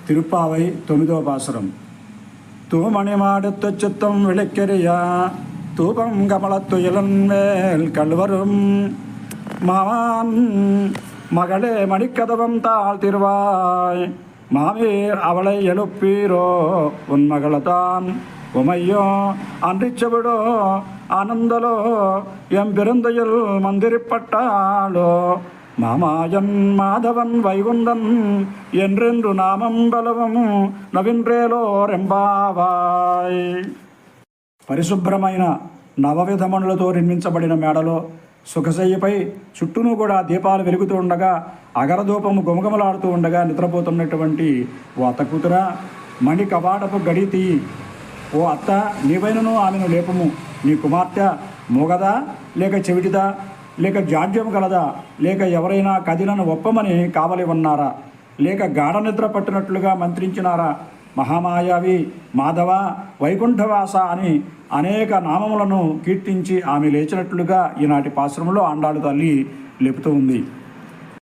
తిరుప్పావై 9వ పాసురం. தூமணி மாடுத்து சுத்தம் விளக்கெரியா தூபம் கமலத்து இளன்மேல் கல்வரும் மாமான் மகளே மணிக்கதவம் தாழ் திருவாய் மாமீர் அவளை எழுப்பீரோ உன் மகளதான் உமையோ அன்றிச்சவிடோ ஆனந்தலோ எம் பெருந்தையில் மந்திரிப்பட்டாளோ మామాయన్ మాధవన్ వైగుందన్ ఎండ్రెండు నామం బలవము నవింద్రేలో రెంబావాయ్. పరిశుభ్రమైన నవవిధమణులతో నిర్మించబడిన మేడలో సుఖశయ్యపై చుట్టూను కూడా దీపాలు వెలుగుతూ ఉండగా అగరధూపము గుమగుమలాడుతూ ఉండగా నిద్రపోతున్నటువంటి ఓ అత్త కూతురా, మణి కవాటపు గడి తీయి. ఓ అత్త, నీవైనను ఆమెను లేపము. నీ కుమార్తె మూగదా లేక చెవిటిదా లేక జాడ్యం కలదా లేక ఎవరైనా కదిలను ఒప్పమని కావలి ఉన్నారా లేక గాఢ నిద్ర పట్టినట్లుగా మంత్రించినారా? మహామాయావి, మాధవ, వైకుంఠవాస అని అనేక నామములను కీర్తించి ఆమె లేచినట్లుగా ఈనాటి పాశ్రమంలో ఆండాళు తల్లి లేపుతూ ఉంది.